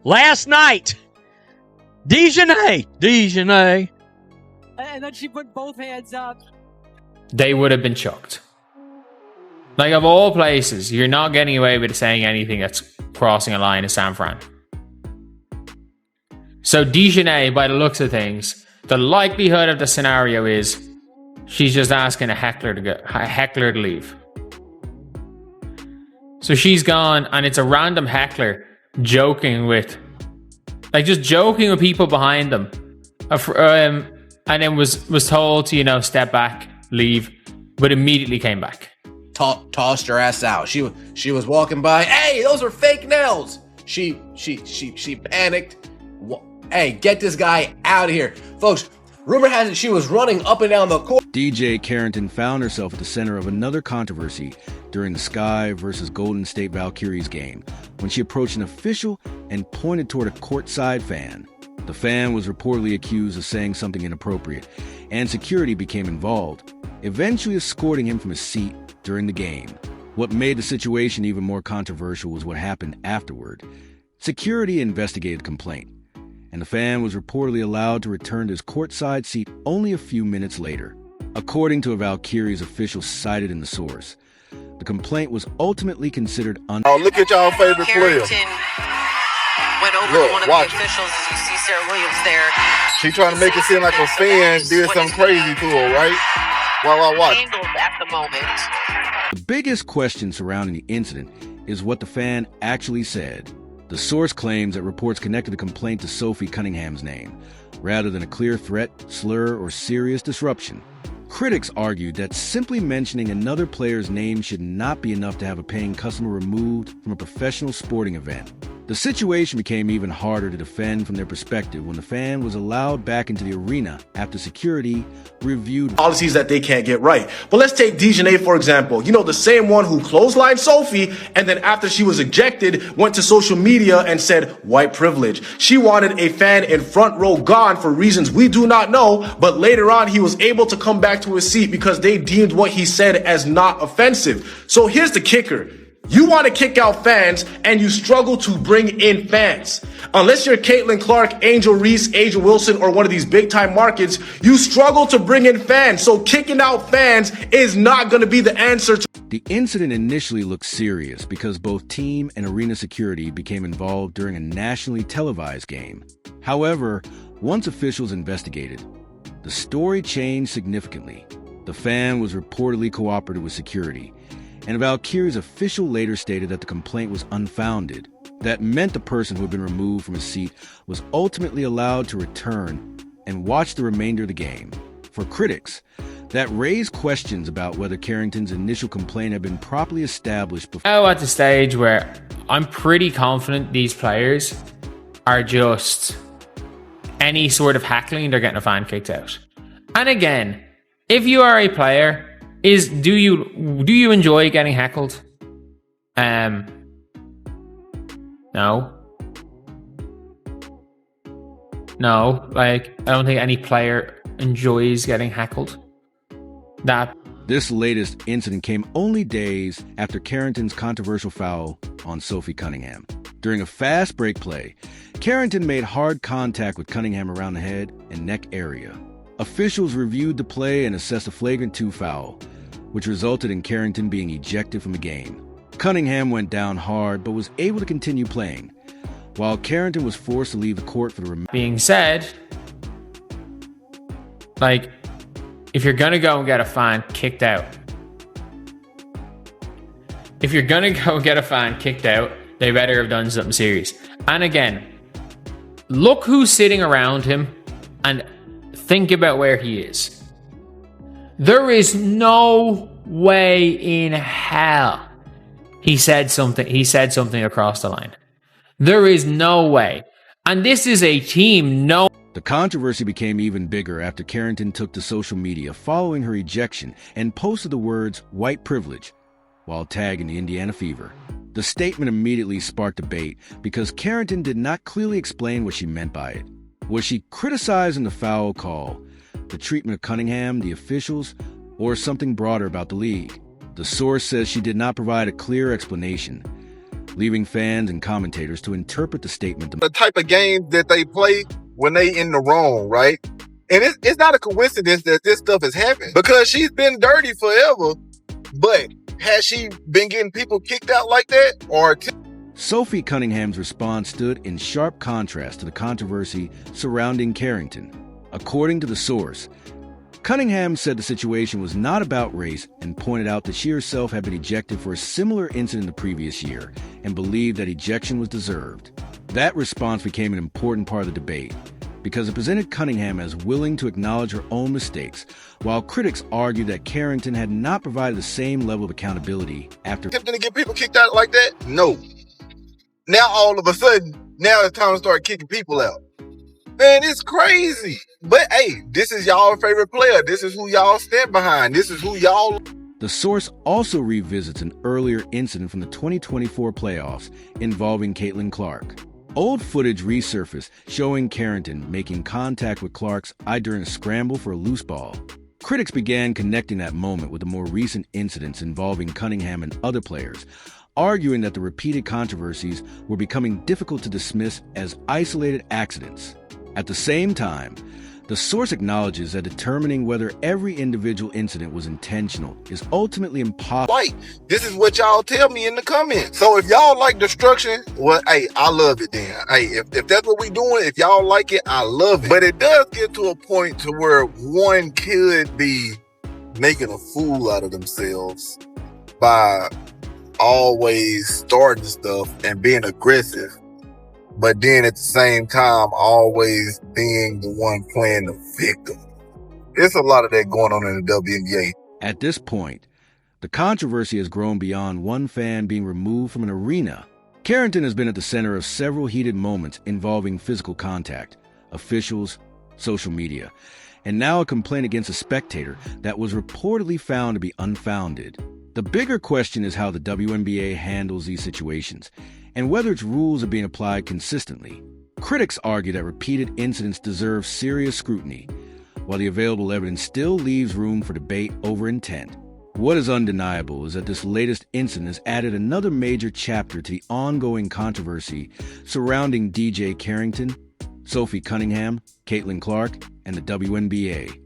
last night. DiJonai. And then she put both hands up. They would have been chucked. Like, of all places, you're not getting away with saying anything that's crossing a line in San Fran. So DiJonai, by the looks of things, the likelihood of the scenario is she's just asking a heckler to leave. So she's gone, and it's a random heckler joking with people behind them, and then was told to step back, leave, but immediately came back. Tossed her ass out. She was walking by. Hey, those are fake nails. She panicked. Hey, get this guy out of here, folks. Rumor has it she was running up and down the court. DiJonai Carrington found herself at the center of another controversy during the Sky versus Golden State Valkyries game when she approached an official and pointed toward a courtside fan. The fan was reportedly accused of saying something inappropriate, and security became involved, eventually escorting him from his seat during the game. What made the situation even more controversial was what happened afterward. Security investigated the complaint, and the fan was reportedly allowed to return to his courtside seat only a few minutes later. According to a Valkyries official cited in the source, the complaint was ultimately considered Oh, look at y'all favorite player. Went over to one of the officials. As you see Sarah Williams there. She trying to make it seem like a fan did something crazy to her, right? Watch. At the moment. The biggest question surrounding the incident is what the fan actually said. The source claims that reports connected the complaint to Sophie Cunningham's name, rather than a clear threat, slur, or serious disruption. Critics argued that simply mentioning another player's name should not be enough to have a paying customer removed from a professional sporting event. The situation became even harder to defend from their perspective when the fan was allowed back into the arena after security reviewed policies that they can't get right. But let's take DiJonai, for example. The same one who clotheslined Sophie, and then after she was ejected, went to social media and said, white privilege. She wanted a fan in front row gone for reasons we do not know, but later on he was able to come back to his seat because they deemed what he said as not offensive. So here's the kicker. You want to kick out fans, and you struggle to bring in fans. Unless you're CaitlinClark, Angel Reese, Angel Wilson, or one of these big-time markets, you struggle to bring in fans. So kicking out fans is not going to be the answer to... The incident initially looked serious because both team and arena security became involved during a nationally televised game. However, once officials investigated, the story changed significantly. The fan was reportedly cooperative with security, and Valkyrie's official later stated that the complaint was unfounded. That meant the person who had been removed from his seat was ultimately allowed to return and watch the remainder of the game. For critics, that raised questions about whether Carrington's initial complaint had been properly established before. Now at the stage where I'm pretty confident these players are just any sort of heckling, they're getting a fan kicked out. And again, if you are a player, do you enjoy getting heckled? No. Like, I don't think any player enjoys getting heckled. This latest incident came only days after Carrington's controversial foul on Sophie Cunningham. During a fast break play, Carrington made hard contact with Cunningham around the head and neck area. Officials reviewed the play and assessed a flagrant 2 foul, which resulted in Carrington being ejected from the game. Cunningham went down hard, but was able to continue playing, while Carrington was forced to leave the court for the Being said, like, if you're gonna go and get a fan kicked out, they better have done something serious. And again, look who's sitting around him and think about where he is. There is no way in hell he said something across the line. There is no way. And this is a team The controversy became even bigger after Carrington took to social media following her ejection and posted the words white privilege while tagging the Indiana Fever. The statement immediately sparked debate because Carrington did not clearly explain what she meant by it. Was she criticizing the foul call, the treatment of Cunningham, the officials, or something broader about the league? The source says she did not provide a clear explanation, leaving fans and commentators to interpret the statement. The type of game that they play when they in the wrong, right? And it's not a coincidence that this stuff has happened because she's been dirty forever, but has she been getting people kicked out like that? Sophie Cunningham's response stood in sharp contrast to the controversy surrounding Carrington. According to the source, Cunningham said the situation was not about race and pointed out that she herself had been ejected for a similar incident the previous year and believed that ejection was deserved. That response became an important part of the debate because it presented Cunningham as willing to acknowledge her own mistakes, while critics argued that Carrington had not provided the same level of accountability after. Attempting to get people kicked out like that? No. Now all of a sudden, now it's time to start kicking people out. Man, it's crazy. But hey, this is y'all favorite player. This is who y'all stand behind. This is who y'all... The source also revisits an earlier incident from the 2024 playoffs involving CaitlinClark. Old footage resurfaced showing Carrington making contact with Clark's eye during a scramble for a loose ball. Critics began connecting that moment with the more recent incidents involving Cunningham and other players, arguing that the repeated controversies were becoming difficult to dismiss as isolated accidents. At the same time, the source acknowledges that determining whether every individual incident was intentional is ultimately impossible. Like, this is what y'all tell me in the comments. So if y'all like destruction, well, hey, I love it then. Hey, if that's what we doing, if y'all like it, I love it. But it does get to a point to where one could be making a fool out of themselves by always starting stuff and being aggressive, but then at the same time always being the one playing the victim. It's a lot of that going on in the WNBA. At this point, the controversy has grown beyond one fan being removed from an arena. Carrington has been at the center of several heated moments involving physical contact, officials, social media, and now a complaint against a spectator that was reportedly found to be unfounded. The bigger question is how the WNBA handles these situations and whether its rules are being applied consistently. Critics argue that repeated incidents deserve serious scrutiny, while the available evidence still leaves room for debate over intent. What is undeniable is that this latest incident has added another major chapter to the ongoing controversy surrounding DiJonai Carrington, Sophie Cunningham, CaitlinClark, and the WNBA.